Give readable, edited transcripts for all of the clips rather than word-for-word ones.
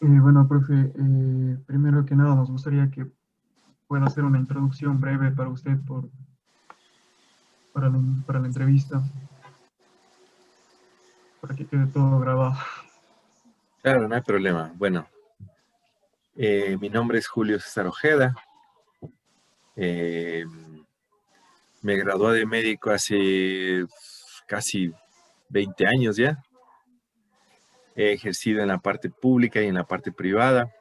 Bueno, profe, primero que nada nos gustaría que pueda hacer una introducción breve para usted para la entrevista, para que quede todo grabado. Claro, no hay problema. Bueno, mi nombre es Julio César Ojeda. Eh, Me gradué de médico hace casi 20 años ya. He ejercido en la parte pública y en la parte privada.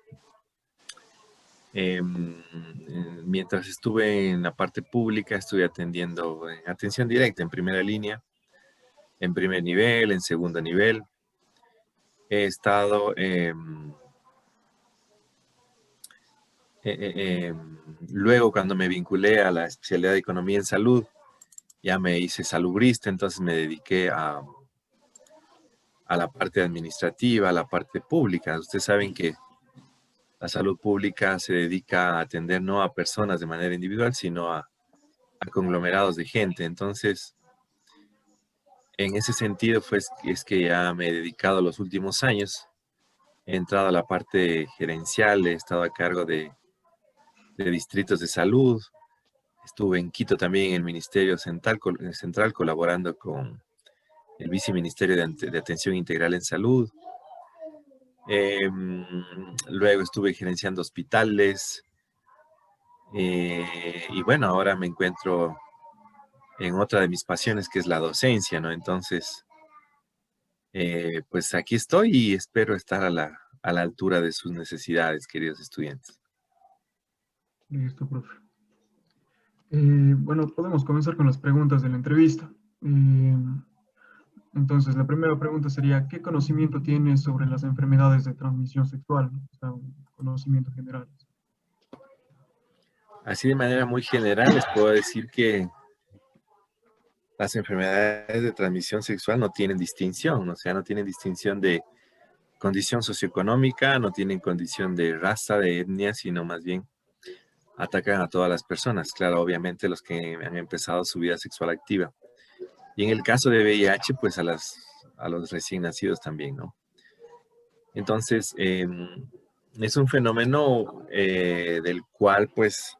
Mientras estuve en la parte pública, estuve atendiendo atención directa en primera línea, en primer nivel, en segundo nivel. He estado luego, cuando me vinculé a la especialidad de Economía en Salud, ya me hice salubrista, entonces me dediqué a la parte administrativa, a la parte pública. Ustedes saben que la salud pública se dedica a atender no a personas de manera individual, sino a conglomerados de gente. Entonces, en ese sentido, pues, es que ya me he dedicado los últimos años. He entrado a la parte gerencial, he estado a cargo de distritos de salud. Estuve en Quito también en el Ministerio Central colaborando con el Viceministerio de Atención Integral en Salud. Luego estuve gerenciando hospitales y bueno, ahora me encuentro en otra de mis pasiones que es la docencia, ¿no? Entonces, pues aquí estoy y espero estar a la altura de sus necesidades, queridos estudiantes. Listo, profe. Bueno, podemos comenzar con las preguntas de la entrevista. Eh, entonces, la primera pregunta sería, ¿qué conocimiento tiene sobre las enfermedades de transmisión sexual? O sea, un conocimiento general. Así de manera muy general les puedo decir que las enfermedades de transmisión sexual no tienen distinción, o sea, no tienen distinción de condición socioeconómica, no tienen condición de raza, de etnia, sino más bien atacan a todas las personas. Claro, obviamente los que han empezado su vida sexual activa. Y en el caso de VIH, pues a los recién nacidos también, ¿no? Entonces, es un fenómeno del cual, pues,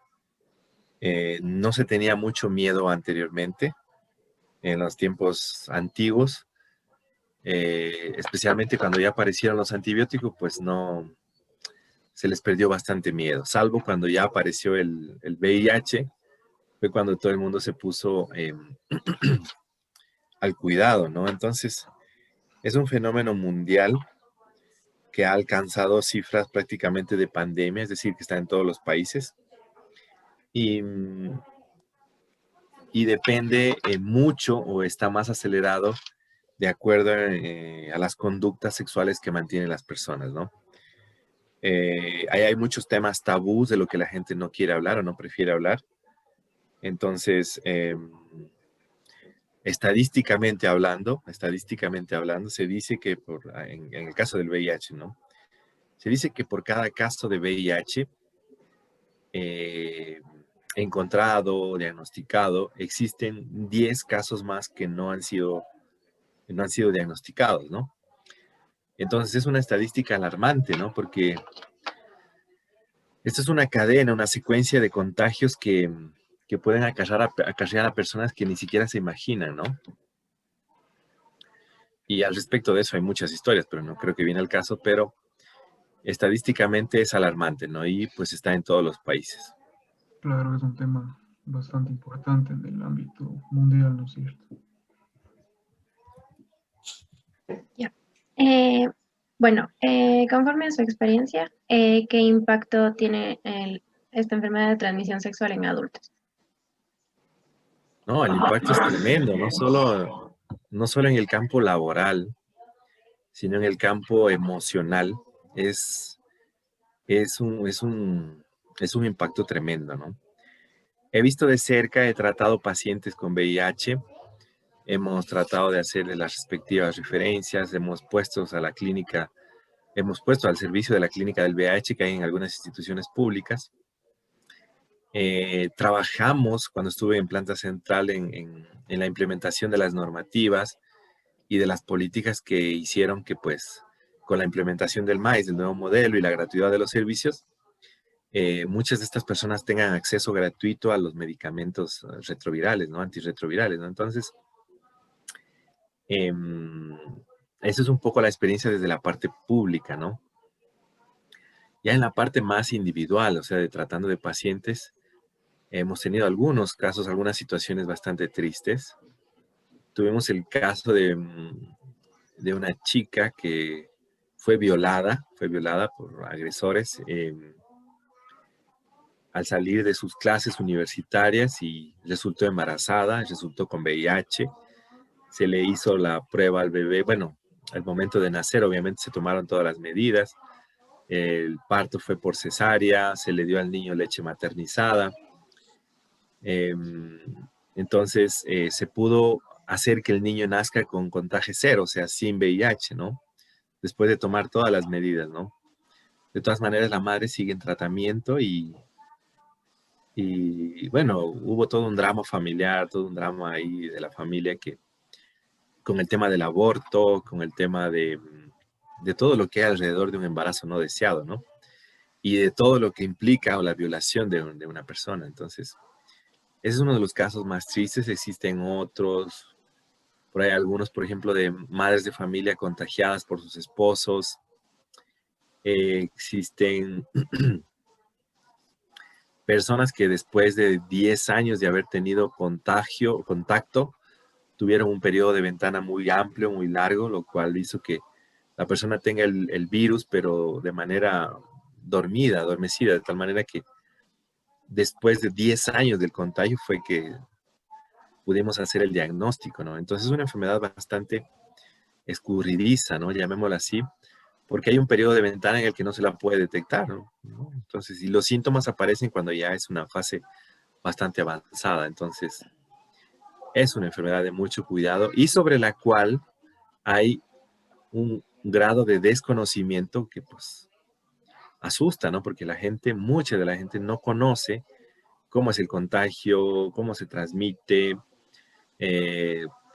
no se tenía mucho miedo anteriormente, en los tiempos antiguos, especialmente cuando ya aparecieron los antibióticos, pues no, se les perdió bastante miedo, salvo cuando ya apareció el VIH, fue cuando todo el mundo se puso al cuidado, ¿no? Entonces, es un fenómeno mundial que ha alcanzado cifras prácticamente de pandemia, es decir, que está en todos los países y, y depende mucho o está más acelerado de acuerdo a las conductas sexuales que mantienen las personas, ¿no? Hay muchos temas tabús de lo que la gente no quiere hablar o no prefiere hablar. Entonces, estadísticamente hablando, se dice que en el caso del VIH, ¿no? Se dice que por cada caso de VIH eh, encontrado, diagnosticado, existen 10 casos más que no han sido diagnosticados, ¿no? Entonces es una estadística alarmante, ¿no? Porque esto es una cadena, una secuencia de contagios que pueden acarrear a personas que ni siquiera se imaginan, ¿no? Y al respecto de eso hay muchas historias, pero no creo que viene al caso, pero estadísticamente es alarmante, ¿no? Y pues está en todos los países. Claro, es un tema bastante importante en el ámbito mundial, ¿no es cierto? Ya. Eh, bueno, conforme a su experiencia, ¿qué impacto tiene esta enfermedad de transmisión sexual en adultos? No, el impacto es tremendo, no solo en el campo laboral, sino en el campo emocional. Es, es un, es un, es un impacto tremendo, ¿no? He visto de cerca, he tratado pacientes con VIH, hemos tratado de hacerle las respectivas referencias, hemos puesto al servicio de la clínica del VIH que hay en algunas instituciones públicas. Trabajamos cuando estuve en planta central en la implementación de las normativas y de las políticas que hicieron que pues con la implementación del MAIS, del nuevo modelo y la gratuidad de los servicios, muchas de estas personas tengan acceso gratuito a los medicamentos retrovirales, ¿no? Antirretrovirales, ¿no? Entonces, eso es un poco la experiencia desde la parte pública, ¿no? Ya en la parte más individual, o sea, de tratando de pacientes, hemos tenido algunos casos, algunas situaciones bastante tristes. Tuvimos el caso de una chica que fue violada por agresores al salir de sus clases universitarias y resultó embarazada, resultó con VIH. Se le hizo la prueba al bebé, bueno, al momento de nacer obviamente se tomaron todas las medidas. El parto fue por cesárea, se le dio al niño leche maternizada. Entonces se pudo hacer que el niño nazca con contagio cero, o sea, sin VIH, ¿no? Después de tomar todas las medidas, ¿no? De todas maneras, la madre sigue en tratamiento y bueno, hubo todo un drama familiar, todo un drama ahí de la familia que con el tema del aborto, con el tema de todo lo que hay alrededor de un embarazo no deseado, ¿no? Y de todo lo que implica o la violación de una persona. Entonces, ese es uno de los casos más tristes. Existen otros, por ahí algunos, por ejemplo, de madres de familia contagiadas por sus esposos. Existen personas que después de 10 años de haber tenido contacto, tuvieron un periodo de ventana muy amplio, muy largo, lo cual hizo que la persona tenga el virus, pero de manera dormida, adormecida, de tal manera que después de 10 años del contagio fue que pudimos hacer el diagnóstico, ¿no? Entonces es una enfermedad bastante escurridiza, ¿no? Llamémosla así, porque hay un periodo de ventana en el que no se la puede detectar, ¿no? Entonces, y los síntomas aparecen cuando ya es una fase bastante avanzada. Entonces, es una enfermedad de mucho cuidado y sobre la cual hay un grado de desconocimiento que, pues, asusta, ¿no? Porque mucha de la gente no conoce cómo es el contagio, cómo se transmite,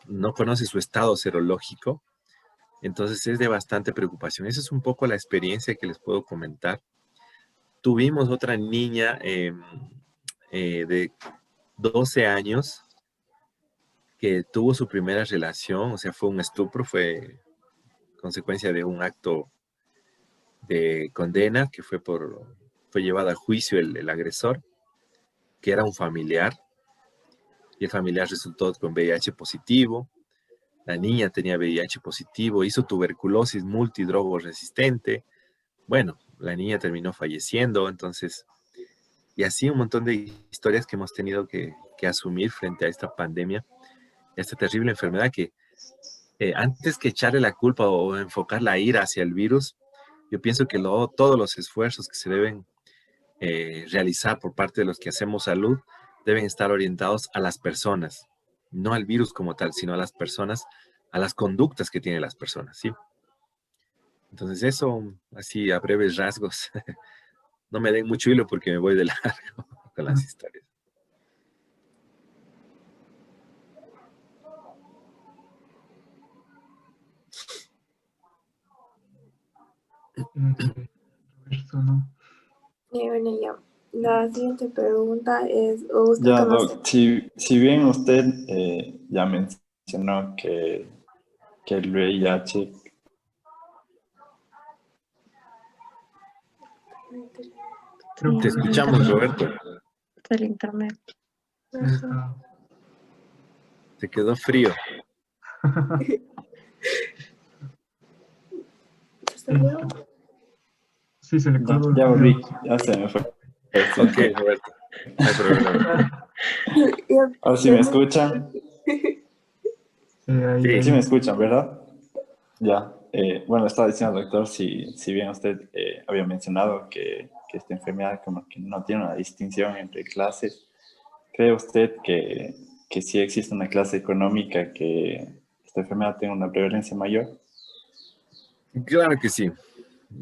no conoce su estado serológico. Entonces es de bastante preocupación. Esa es un poco la experiencia que les puedo comentar. Tuvimos otra niña de 12 años que tuvo su primera relación, o sea, fue un estupro, fue consecuencia de un acto de condena que fue llevado a juicio el agresor, que era un familiar, y el familiar resultó con VIH positivo. La niña tenía VIH positivo, hizo tuberculosis multidrogoresistente. Bueno, la niña terminó falleciendo, entonces, y así un montón de historias que hemos tenido que asumir frente a esta pandemia, esta terrible enfermedad que antes que echarle la culpa o enfocar la ira hacia el virus, yo pienso que todos los esfuerzos que se deben realizar por parte de los que hacemos salud deben estar orientados a las personas, no al virus como tal, sino a las personas, a las conductas que tienen las personas, ¿sí? Entonces eso, así a breves rasgos, no me den mucho hilo porque me voy de largo con las historias. Roberto, ¿no? Y bueno, ya. La siguiente pregunta es, ¿usted Ya, conoce? Doc, si bien usted ya mencionó que el VIH, Te escuchamos, Roberto. El internet. Sí, está. Te quedó frío. ¿Está bien? Sí, se le colgó el ya video. volví, ya se me fue. Ok, Roberto. No hay problema. Ahora sí me escuchan. Sí, ahí, Sí. ahí. Sí me escuchan, ¿verdad? Ya. Bueno, estaba diciendo, doctor, si bien usted había mencionado que esta enfermedad como que no tiene una distinción entre clases, ¿cree usted que sí existe una clase económica que esta enfermedad tenga una prevalencia mayor? Claro que sí.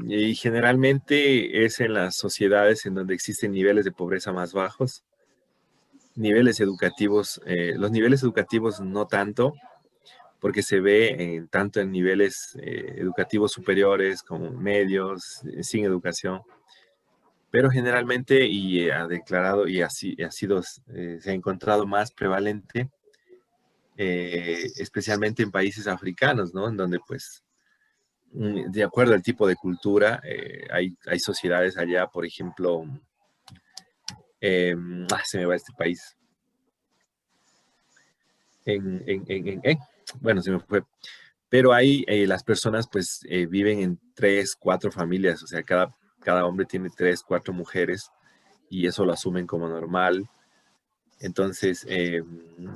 Y generalmente es en las sociedades en donde existen niveles de pobreza más bajos, niveles educativos, los niveles educativos no tanto, porque se ve tanto en niveles educativos superiores como medios, sin educación. Pero generalmente, y ha declarado, y así ha sido, se ha encontrado más prevalente, especialmente en países africanos, ¿no? En donde, pues, de acuerdo al tipo de cultura, hay sociedades allá, por ejemplo, se me va este país. Bueno, se me fue. Pero ahí las personas, pues, viven en 3, 4 familias, o sea, cada hombre tiene 3, 4 mujeres, y eso lo asumen como normal. Entonces,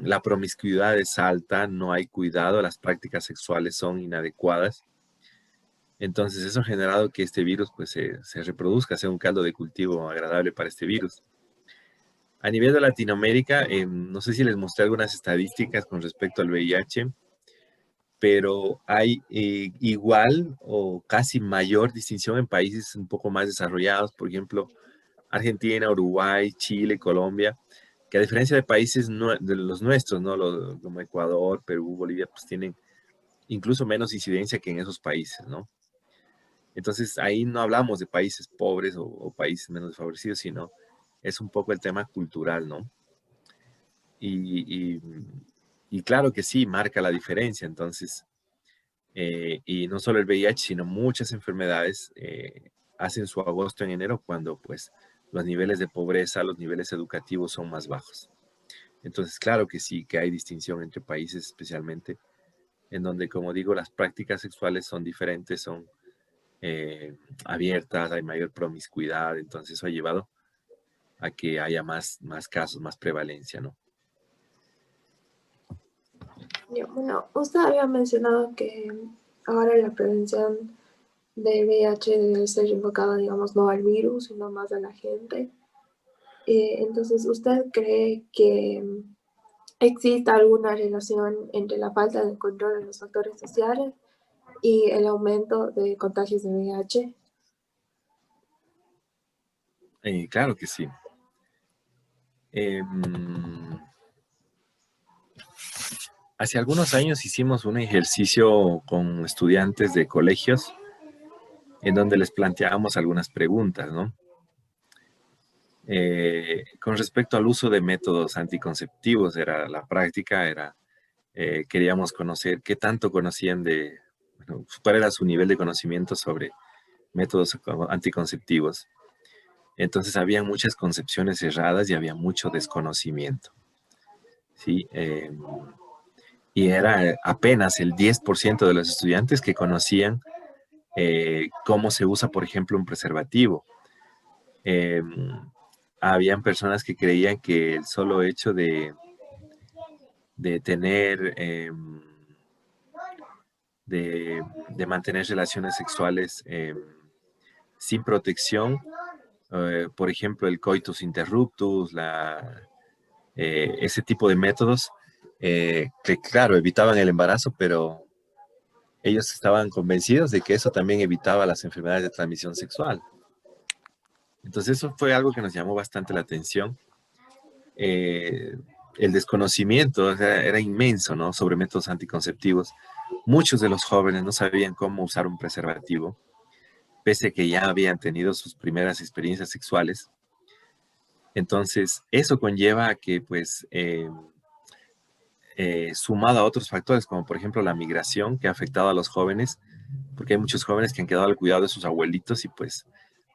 la promiscuidad es alta, no hay cuidado, las prácticas sexuales son inadecuadas. Entonces, eso ha generado que este virus pues, se reproduzca, sea un caldo de cultivo agradable para este virus. A nivel de Latinoamérica, no sé si les mostré algunas estadísticas con respecto al VIH, pero hay igual o casi mayor distinción en países un poco más desarrollados, por ejemplo, Argentina, Uruguay, Chile, Colombia, que a diferencia de países de los nuestros, ¿no? Como Ecuador, Perú, Bolivia, pues tienen incluso menos incidencia que en esos países, ¿no? Entonces ahí no hablamos de países pobres o países menos desfavorecidos, sino es un poco el tema cultural, ¿no? Y claro que sí, marca la diferencia, entonces, y no solo el VIH, sino muchas enfermedades hacen su agosto en enero cuando pues los niveles de pobreza, los niveles educativos son más bajos. Entonces, claro que sí, que hay distinción entre países, especialmente en donde, como digo, las prácticas sexuales son diferentes, son abiertas, hay mayor promiscuidad, entonces eso ha llevado a que haya más casos, más prevalencia, ¿no? Bueno, usted había mencionado que ahora la prevención del VIH debe ser enfocada, digamos, no al virus, sino más a la gente. Entonces, ¿usted cree que existe alguna relación entre la falta de control de los factores sociales y el aumento de contagios de VIH? Claro que sí. Hace algunos años hicimos un ejercicio con estudiantes de colegios en donde les planteábamos algunas preguntas, ¿no? Con respecto al uso de métodos anticonceptivos, era la práctica, queríamos conocer qué tanto conocían bueno, cuál era su nivel de conocimiento sobre métodos anticonceptivos. Entonces había muchas concepciones erradas y había mucho desconocimiento, ¿sí? Y era apenas el 10% de los estudiantes que conocían cómo se usa, por ejemplo, un preservativo. Habían personas que creían que el solo hecho de tener, de mantener relaciones sexuales sin protección, por ejemplo, el coitus interruptus, ese tipo de métodos, que claro, evitaban el embarazo, pero ellos estaban convencidos de que eso también evitaba las enfermedades de transmisión sexual. Entonces eso fue algo que nos llamó bastante la atención. El desconocimiento, o sea, era inmenso, ¿no? Sobre métodos anticonceptivos. Muchos de los jóvenes no sabían cómo usar un preservativo, pese a que ya habían tenido sus primeras experiencias sexuales. Entonces, eso conlleva a que, pues, sumado a otros factores, como por ejemplo la migración que ha afectado a los jóvenes, porque hay muchos jóvenes que han quedado al cuidado de sus abuelitos y pues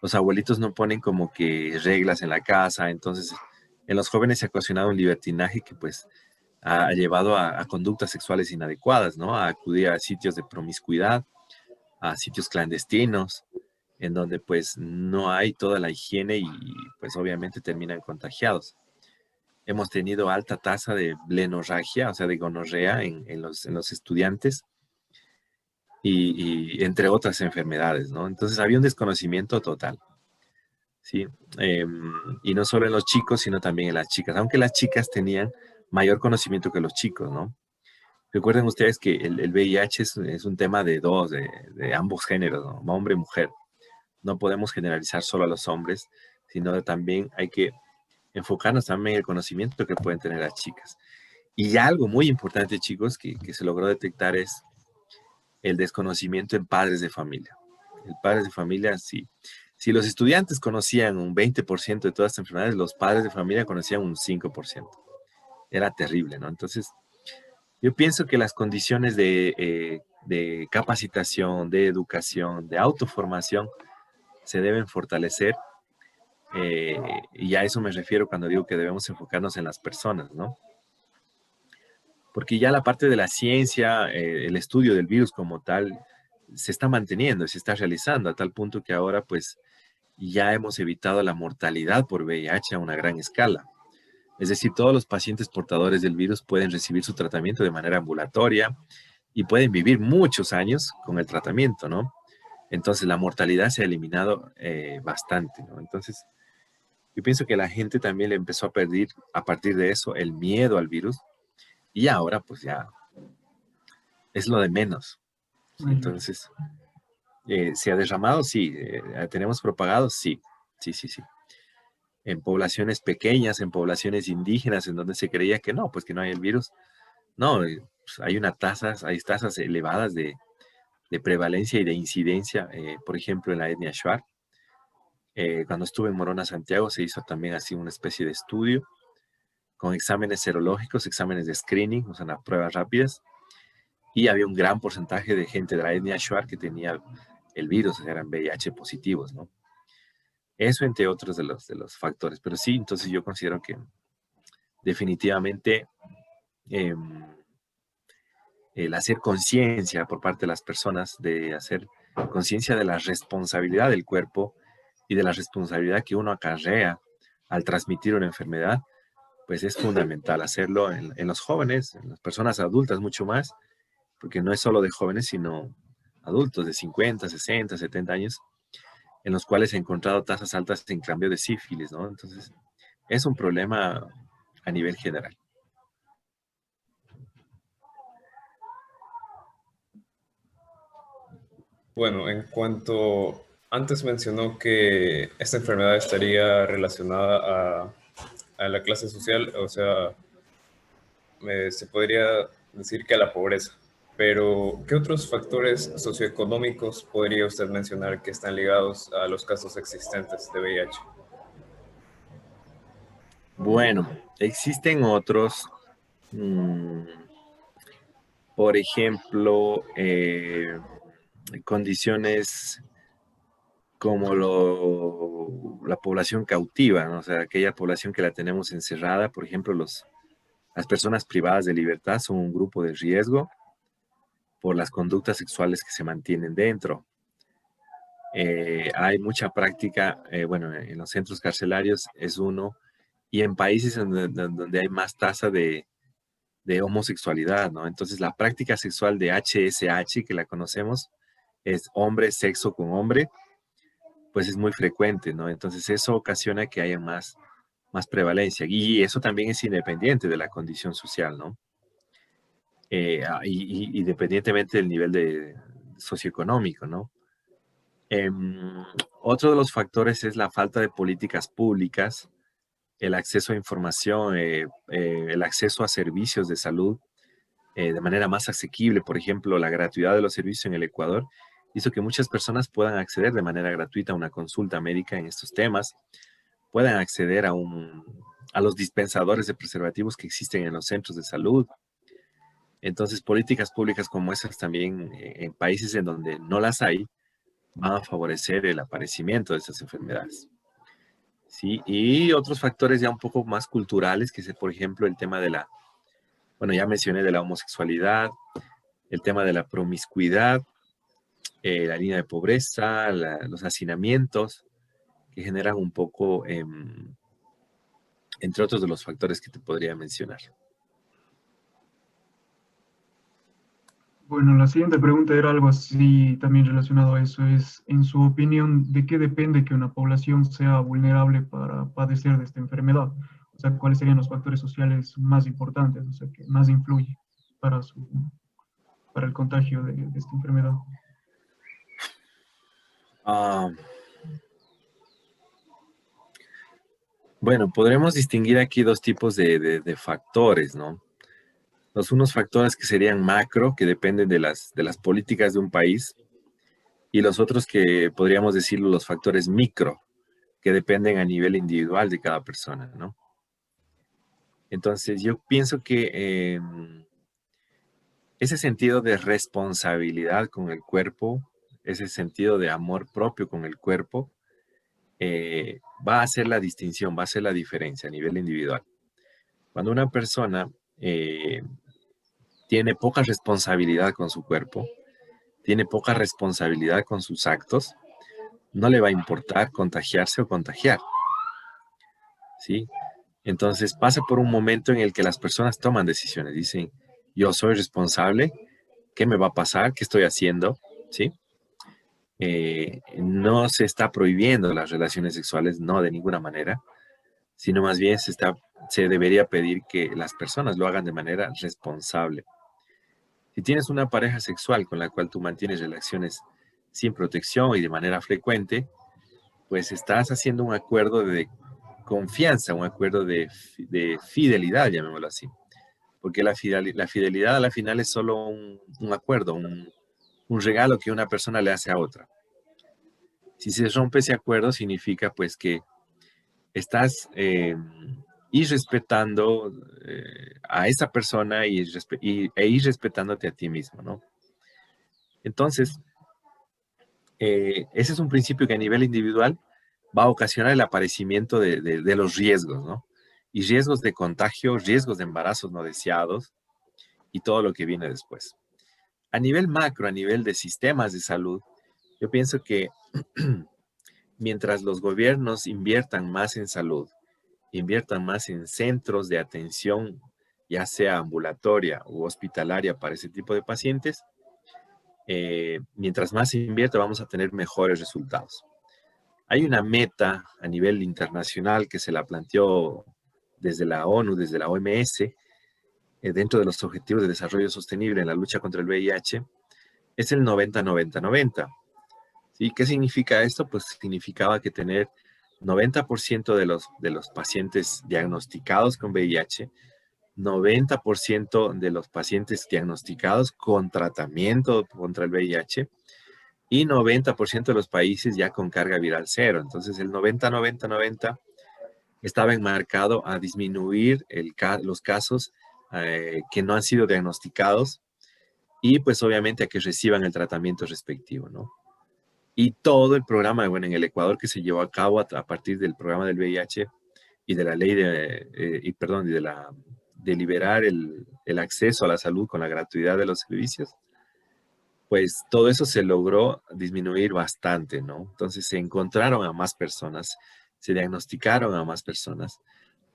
los abuelitos no ponen como que reglas en la casa, entonces en los jóvenes se ha ocasionado un libertinaje que pues ha llevado a conductas sexuales inadecuadas, ¿no? A acudir a sitios de promiscuidad, a sitios clandestinos, en donde pues no hay toda la higiene y pues obviamente terminan contagiados. Hemos tenido alta tasa de blenorragia, o sea, de gonorrea en los estudiantes y entre otras enfermedades, ¿no? Entonces había un desconocimiento total, ¿sí? Y no solo en los chicos, sino también en las chicas, aunque las chicas tenían mayor conocimiento que los chicos, ¿no? Recuerden ustedes que el VIH es un tema de ambos géneros, ¿no? Hombre y mujer. No podemos generalizar solo a los hombres, sino también hay que enfocarnos también en el conocimiento que pueden tener las chicas. Y algo muy importante, chicos, que se logró detectar es el desconocimiento en padres de familia. El padres de familia, sí. Si los estudiantes conocían un 20% de todas estas enfermedades, los padres de familia conocían un 5%. Era terrible, ¿no? Entonces, yo pienso que las condiciones de capacitación, de educación, de autoformación se deben fortalecer. Y a eso me refiero cuando digo que debemos enfocarnos en las personas, ¿no? Porque ya la parte de la ciencia, el estudio del virus como tal, se está manteniendo, se está realizando a tal punto que ahora pues ya hemos evitado la mortalidad por VIH a una gran escala. Es decir, todos los pacientes portadores del virus pueden recibir su tratamiento de manera ambulatoria y pueden vivir muchos años con el tratamiento, ¿no? Entonces la mortalidad se ha eliminado bastante, ¿no? Entonces yo pienso que la gente también le empezó a perder a partir de eso el miedo al virus y ahora pues ya es lo de menos. ¿Sí? Entonces, ¿se ha derramado? Sí. ¿Tenemos propagado? Sí. Sí, sí, sí. En poblaciones pequeñas, en poblaciones indígenas, en donde se creía que no, pues que no hay el virus. No, pues hay tasas elevadas de prevalencia y de incidencia, por ejemplo, en la etnia Shuar. Cuando estuve en Morona, Santiago, se hizo también así una especie de estudio con exámenes serológicos, exámenes de screening, o sea, las pruebas rápidas, y había un gran porcentaje de gente de la etnia Shuar que tenía el virus, o sea, eran VIH positivos, ¿no? Eso entre otros de los factores. Pero sí, entonces yo considero que definitivamente el hacer conciencia por parte de las personas, de hacer conciencia de la responsabilidad del cuerpo y de la responsabilidad que uno acarrea al transmitir una enfermedad, pues es fundamental hacerlo en los jóvenes, en las personas adultas mucho más, porque no es solo de jóvenes, sino adultos de 50, 60, 70 años, en los cuales he encontrado tasas altas en cambio de sífilis, ¿no? Entonces, es un problema a nivel general. Bueno, en cuanto antes mencionó que esta enfermedad estaría relacionada a la clase social, o sea, se podría decir que a la pobreza. Pero, ¿qué otros factores socioeconómicos podría usted mencionar que están ligados a los casos existentes de VIH? Bueno, existen otros, por ejemplo, condiciones como la población cautiva, ¿no? O sea, aquella población que la tenemos encerrada, por ejemplo, las personas privadas de libertad son un grupo de riesgo por las conductas sexuales que se mantienen dentro. Hay mucha práctica, bueno, en los centros carcelarios es uno, y en países donde hay más tasa de homosexualidad, ¿no? Entonces, la práctica sexual de HSH, que la conocemos, es hombre, sexo con hombre, pues es muy frecuente, ¿no? Entonces, eso ocasiona que haya más prevalencia. Y eso también es independiente de la condición social, ¿no? Independientemente del nivel socioeconómico, ¿no? Otro de los factores es la falta de políticas públicas, el acceso a información, el acceso a servicios de salud de manera más asequible. Por ejemplo, la gratuidad de los servicios en el Ecuador hizo que muchas personas puedan acceder de manera gratuita a una consulta médica en estos temas, puedan acceder a los dispensadores de preservativos que existen en los centros de salud. Entonces, políticas públicas como esas también en países en donde no las hay, van a favorecer el aparecimiento de estas enfermedades. ¿Sí? Y otros factores ya un poco más culturales, que es, por ejemplo, el tema bueno, ya mencioné de la homosexualidad, el tema de la promiscuidad, la línea de pobreza, los hacinamientos, que generan un poco, entre otros de los factores que te podría mencionar. Bueno, la siguiente pregunta era algo así también relacionado a eso. Es, en su opinión, ¿de qué depende que una población sea vulnerable para padecer de esta enfermedad? O sea, ¿cuáles serían los factores sociales más importantes, o sea, que más influye para, para el contagio de esta enfermedad? Bueno, podremos distinguir aquí dos tipos de factores, ¿no? unos factores que serían macro, que dependen de las políticas de un país, y los otros que podríamos decirlo los factores micro, que dependen a nivel individual de cada persona, ¿no? Entonces, yo pienso que ese sentido de responsabilidad con el cuerpo, ese sentido de amor propio con el cuerpo, va a hacer la distinción, va a hacer la diferencia a nivel individual. Cuando una persona tiene poca responsabilidad con su cuerpo, tiene poca responsabilidad con sus actos, no le va a importar contagiarse o contagiar, ¿sí? Entonces pasa por un momento en el que las personas toman decisiones, dicen, yo soy responsable, ¿qué me va a pasar? ¿Qué estoy haciendo? ¿Sí? No se está prohibiendo las relaciones sexuales, no de ninguna manera, sino más bien se debería pedir que las personas lo hagan de manera responsable. Si tienes una pareja sexual con la cual tú mantienes relaciones sin protección y de manera frecuente, pues estás haciendo un acuerdo de confianza, un acuerdo de fidelidad, llamémoslo así. Porque la fidelidad a la final es solo un acuerdo, un regalo que una persona le hace a otra. Si se rompe ese acuerdo, significa pues que estás irrespetando a esa persona e irrespetándote a ti mismo, ¿no? Entonces, ese es un principio que a nivel individual va a ocasionar el aparecimiento de los riesgos, ¿no? Y riesgos de contagio, riesgos de embarazos no deseados y todo lo que viene después. A nivel macro, a nivel de sistemas de salud, yo pienso que mientras los gobiernos inviertan más en salud, inviertan más en centros de atención, ya sea ambulatoria u hospitalaria para ese tipo de pacientes, mientras más se invierta vamos a tener mejores resultados. Hay una meta a nivel internacional que se la planteó desde la ONU, desde la OMS, dentro de los Objetivos de Desarrollo Sostenible en la lucha contra el VIH, es el 90-90-90. ¿Sí? ¿Qué significa esto? Pues significaba que tener 90% de los pacientes diagnosticados con VIH, 90% de los pacientes diagnosticados con tratamiento contra el VIH y 90% de los países ya con carga viral cero. Entonces el 90-90-90 estaba enmarcado a disminuir los casos que no han sido diagnosticados y pues obviamente a que reciban el tratamiento respectivo, ¿no? Y todo el programa, bueno, en el Ecuador que se llevó a cabo a partir del programa del VIH y de la ley de liberar el acceso a la salud con la gratuidad de los servicios, pues todo eso se logró disminuir bastante, ¿no? Entonces se encontraron a más personas, se diagnosticaron a más personas,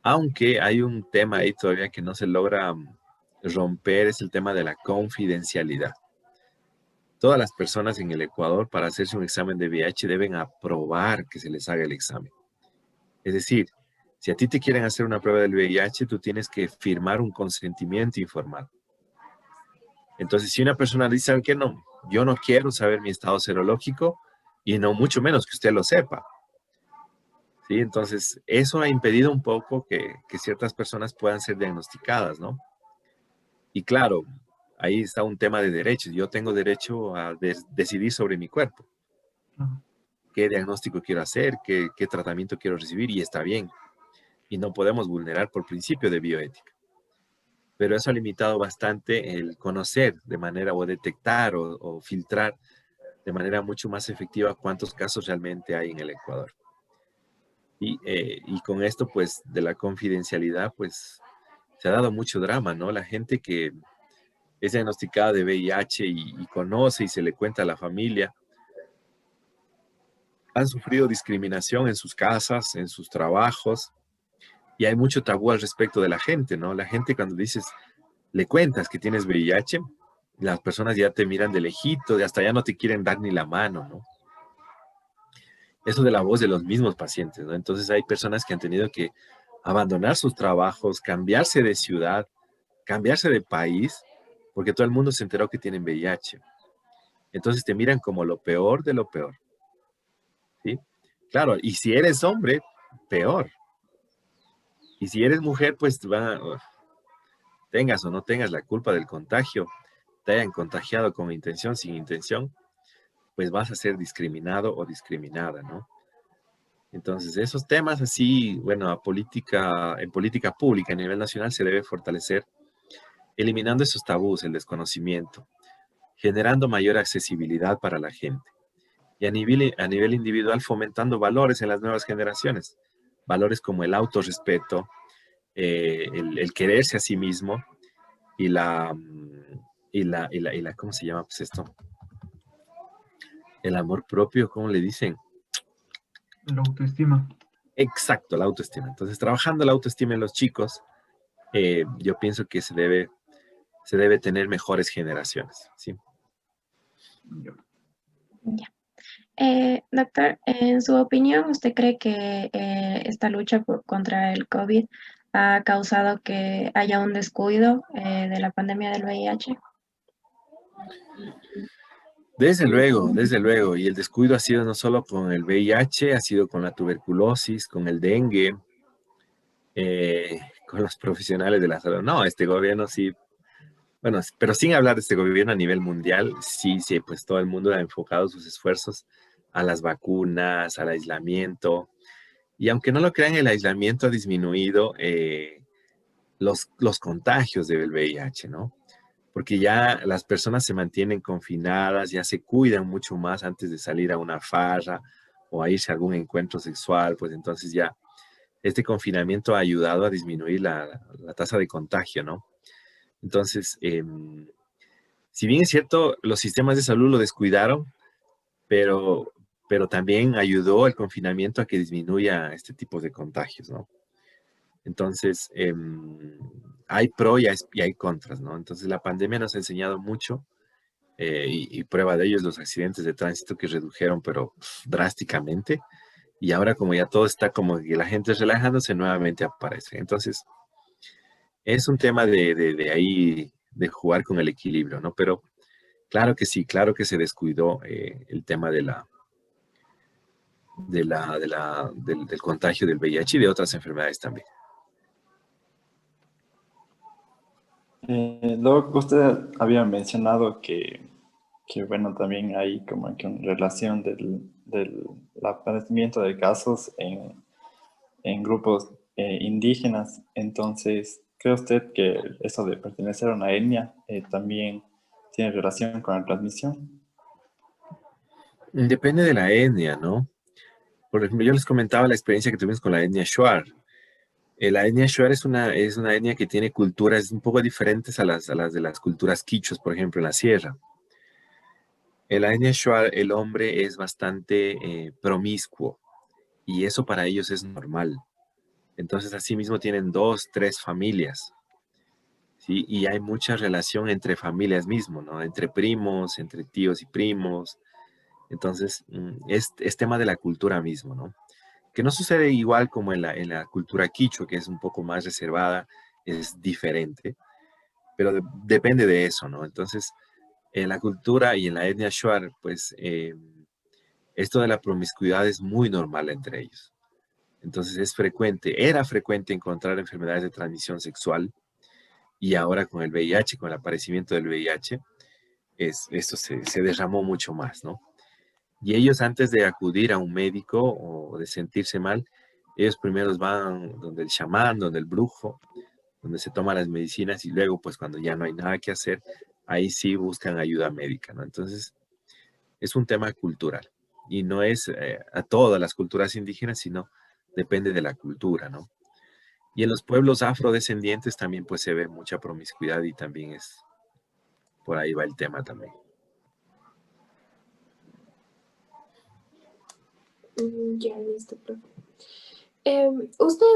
aunque hay un tema ahí todavía que no se logra romper, es el tema de la confidencialidad. Todas las personas en el Ecuador para hacerse un examen de VIH deben aprobar que se les haga el examen. Es decir, si a ti te quieren hacer una prueba del VIH, tú tienes que firmar un consentimiento informado. Entonces, si una persona dice, ¿sabe qué? No, yo no quiero saber mi estado serológico y no mucho menos que usted lo sepa. ¿Sí? Entonces, eso ha impedido un poco que ciertas personas puedan ser diagnosticadas, ¿no? Y claro, ahí está un tema de derechos. Yo tengo derecho a decidir sobre mi cuerpo. ¿Qué diagnóstico quiero hacer? ¿Qué tratamiento quiero recibir? Y está bien. Y no podemos vulnerar por principio de bioética. Pero eso ha limitado bastante el conocer de manera o detectar o filtrar de manera mucho más efectiva cuántos casos realmente hay en el Ecuador. Y con esto, pues, de la confidencialidad, pues, se ha dado mucho drama, ¿no? La gente que es diagnosticada de VIH y conoce y se le cuenta a la familia, han sufrido discriminación en sus casas, en sus trabajos, y hay mucho tabú al respecto de la gente, ¿no? La gente cuando dices, le cuentas que tienes VIH, las personas ya te miran de lejito, de hasta ya no te quieren dar ni la mano, ¿no? Eso de la voz de los mismos pacientes, ¿no? Entonces hay personas que han tenido que abandonar sus trabajos, cambiarse de ciudad, cambiarse de país, porque todo el mundo se enteró que tienen VIH. Entonces te miran como lo peor de lo peor, ¿sí? Claro, y si eres hombre, peor. Y si eres mujer, pues tengas o no tengas la culpa del contagio, te hayan contagiado con intención, sin intención, pues vas a ser discriminado o discriminada, ¿no? Entonces, esos temas así, bueno, en política pública a nivel nacional se debe fortalecer, eliminando esos tabús, el desconocimiento, generando mayor accesibilidad para la gente. Y a nivel individual, fomentando valores en las nuevas generaciones. Valores como el autorrespeto, el quererse a sí mismo y ¿cómo se llama pues esto? El amor propio, ¿cómo le dicen? La autoestima. Exacto, la autoestima. Entonces, trabajando la autoestima en los chicos, yo pienso que se debe tener mejores generaciones, ¿sí? Ya. Doctor, en su opinión, ¿usted cree que esta lucha contra el COVID ha causado que haya un descuido de la pandemia del VIH? Desde luego. Y el descuido ha sido no solo con el VIH, ha sido con la tuberculosis, con el dengue, con los profesionales de la salud. No, este gobierno sí, bueno, pero sin hablar de este gobierno a nivel mundial, sí, pues todo el mundo ha enfocado sus esfuerzos a las vacunas, al aislamiento. Y aunque no lo crean, el aislamiento ha disminuido los contagios del VIH, ¿no? Porque ya las personas se mantienen confinadas, ya se cuidan mucho más antes de salir a una farra o a irse a algún encuentro sexual, pues entonces ya este confinamiento ha ayudado a disminuir la tasa de contagio, ¿no? Entonces, si bien es cierto, los sistemas de salud lo descuidaron, pero también ayudó el confinamiento a que disminuya este tipo de contagios, ¿no? Entonces, hay pro y hay contras, ¿no? Entonces, la pandemia nos ha enseñado mucho y prueba de ello es los accidentes de tránsito que redujeron, pero drásticamente. Y ahora como ya todo está como que la gente relajándose, nuevamente aparece. Entonces, es un tema de ahí, de jugar con el equilibrio, ¿no? Pero claro que sí, claro que se descuidó el tema del contagio del VIH y de otras enfermedades también. Luego usted había mencionado que bueno, también hay como que una relación del aparecimiento de casos en grupos indígenas. Entonces, ¿cree usted que eso de pertenecer a una etnia también tiene relación con la transmisión? Depende de la etnia, ¿no? Por ejemplo, yo les comentaba la experiencia que tuvimos con la etnia Shuar. La etnia Shuar es una etnia que tiene culturas un poco diferentes a las de las culturas quichuas, por ejemplo, en la sierra. En la etnia Shuar, el hombre es bastante promiscuo y eso para ellos es normal. Entonces, asimismo, tienen 2, 3 familias, ¿sí? Y hay mucha relación entre familias mismo, ¿no? Entre primos, entre tíos y primos. Entonces, es tema de la cultura mismo, ¿no? Que no sucede igual como en la cultura quichua, que es un poco más reservada, es diferente, pero depende de eso, ¿no? Entonces, en la cultura y en la etnia Shuar, pues, esto de la promiscuidad es muy normal entre ellos. Entonces, era frecuente encontrar enfermedades de transmisión sexual y ahora con el VIH, con el aparecimiento del VIH, esto se derramó mucho más, ¿no? Y ellos antes de acudir a un médico o de sentirse mal, ellos primero van donde el chamán, donde el brujo, donde se toman las medicinas y luego pues cuando ya no hay nada que hacer, ahí sí buscan ayuda médica, ¿no? Entonces es un tema cultural y no es a todas las culturas indígenas, sino depende de la cultura, ¿no? Y en los pueblos afrodescendientes también pues se ve mucha promiscuidad y también por ahí va el tema también. Ya, listo, profe. Usted,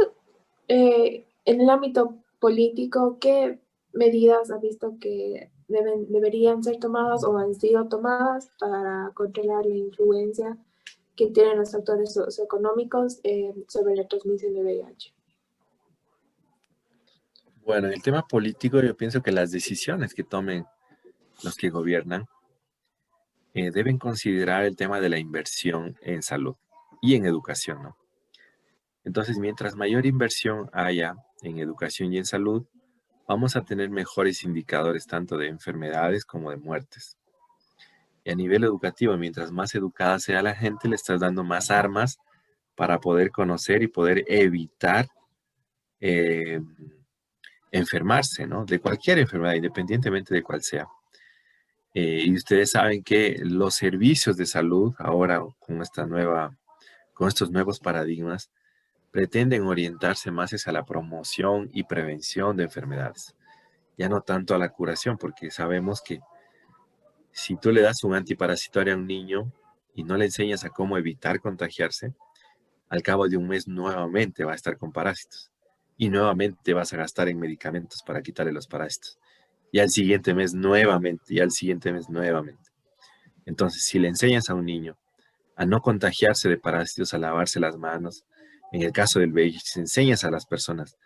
en el ámbito político, ¿qué medidas ha visto que deberían ser tomadas o han sido tomadas para controlar la influencia que tienen los factores socioeconómicos sobre la transmisión de VIH? Bueno, en el tema político yo pienso que las decisiones que tomen los que gobiernan deben considerar el tema de la inversión en salud y en educación, ¿no? Entonces, mientras mayor inversión haya en educación y en salud, vamos a tener mejores indicadores tanto de enfermedades como de muertes. Y a nivel educativo, mientras más educada sea la gente, le estás dando más armas para poder conocer y poder evitar enfermarse, ¿no? De cualquier enfermedad, independientemente de cuál sea. Y ustedes saben que los servicios de salud, ahora con estos nuevos paradigmas, pretenden orientarse más hacia la promoción y prevención de enfermedades, ya no tanto a la curación, porque sabemos que si tú le das un antiparasitario a un niño y no le enseñas a cómo evitar contagiarse, al cabo de un mes nuevamente va a estar con parásitos y nuevamente vas a gastar en medicamentos para quitarle los parásitos. Y al siguiente mes nuevamente, y al siguiente mes nuevamente. Entonces, si le enseñas a un niño a no contagiarse de parásitos, a lavarse las manos, en el caso del VIH, si enseñas a las personas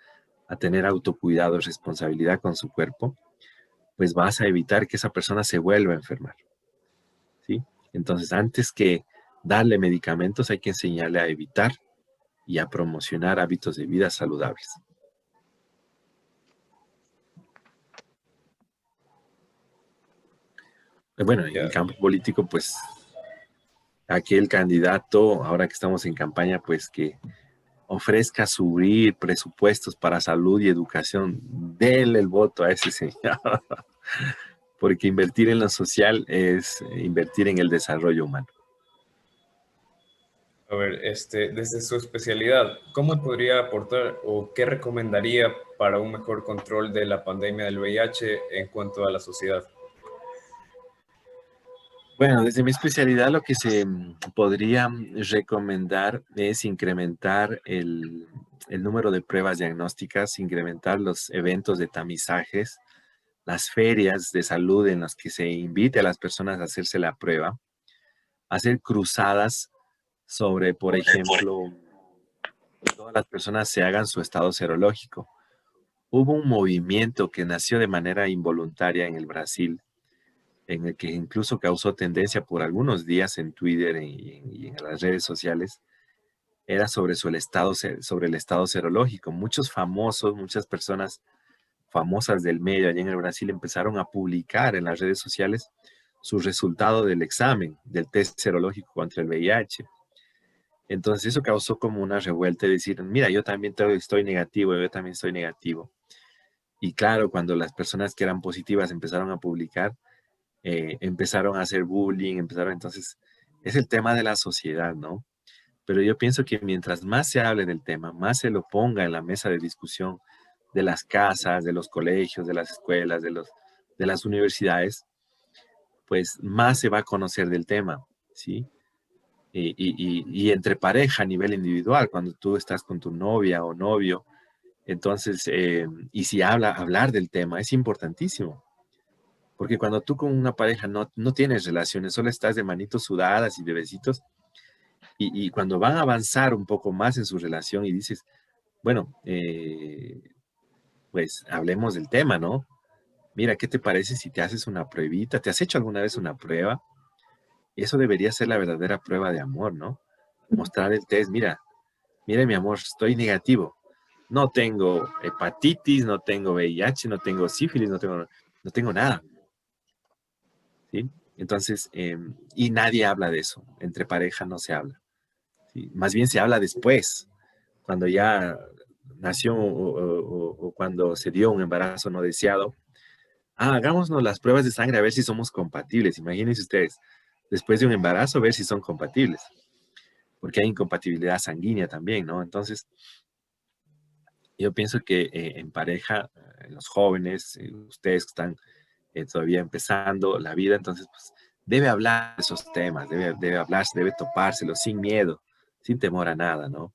a tener autocuidado, responsabilidad con su cuerpo, pues vas a evitar que esa persona se vuelva a enfermar, ¿sí? Entonces, antes que darle medicamentos, hay que enseñarle a evitar y a promocionar hábitos de vida saludables. Bueno, en el campo político, pues, aquel candidato, ahora que estamos en campaña, pues que ofrezca subir presupuestos para salud y educación, denle el voto a ese señor, porque invertir en lo social es invertir en el desarrollo humano. A ver, desde su especialidad, ¿cómo podría aportar o qué recomendaría para un mejor control de la pandemia del VIH en cuanto a la sociedad? Bueno, desde mi especialidad lo que se podría recomendar es incrementar el número de pruebas diagnósticas, incrementar los eventos de tamizajes, las ferias de salud en las que se invite a las personas a hacerse la prueba, hacer cruzadas sobre, por ejemplo, que todas las personas se hagan su estado serológico. Hubo un movimiento que nació de manera involuntaria en el Brasil, en el que incluso causó tendencia por algunos días en Twitter y en las redes sociales, era sobre el estado serológico. Muchos famosos, muchas personas famosas del medio allá en el Brasil empezaron a publicar en las redes sociales su resultado del examen, del test serológico contra el VIH. Entonces eso causó como una revuelta de decir, mira, yo también estoy negativo, yo también estoy negativo. Y claro, cuando las personas que eran positivas empezaron a publicar, empezaron a hacer bullying, entonces es el tema de la sociedad, ¿no? Pero yo pienso que mientras más se hable del tema, más se lo ponga en la mesa de discusión de las casas, de los colegios, de las escuelas, de las universidades, pues más se va a conocer del tema, ¿sí? Y entre pareja a nivel individual, cuando tú estás con tu novia o novio, entonces, y si hablar del tema es importantísimo. Porque cuando tú con una pareja no tienes relaciones, solo estás de manitos sudadas y de besitos, y cuando van a avanzar un poco más en su relación y dices, bueno, pues hablemos del tema, ¿no? Mira, ¿qué te parece si te haces una pruebita? ¿Te has hecho alguna vez una prueba? Eso debería ser la verdadera prueba de amor, ¿no? Mostrar el test, mira, mi amor, estoy negativo. No tengo hepatitis, no tengo VIH, no tengo sífilis, no tengo nada. ¿Sí? Entonces, y nadie habla de eso. Entre pareja no se habla. ¿Sí? Más bien se habla después, cuando ya nació o cuando se dio un embarazo no deseado. Hagámonos las pruebas de sangre a ver si somos compatibles. Imagínense ustedes, después de un embarazo, ver si son compatibles. Porque hay incompatibilidad sanguínea también, ¿no? Entonces, yo pienso que en pareja, los jóvenes, ustedes que están todavía empezando la vida, entonces, pues, debe hablar de esos temas, debe hablarse, debe topárselo sin miedo, sin temor a nada, ¿no?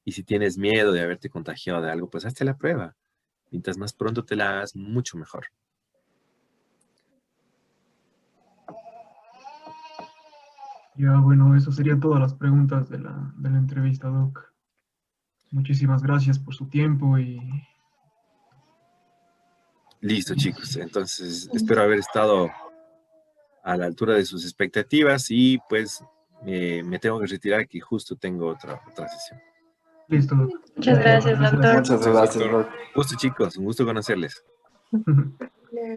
Y si tienes miedo de haberte contagiado de algo, pues hazte la prueba. Mientras más pronto te la hagas, mucho mejor. Ya, bueno, eso serían todas las preguntas de la entrevista, Doc. Muchísimas gracias por su tiempo y... Listo, chicos. Entonces, espero haber estado a la altura de sus expectativas y pues me tengo que retirar que justo tengo otra sesión. Listo, Doc. Muchas gracias, doctor. Muchas gracias, doctor. Gusto, chicos. Un gusto conocerles. Le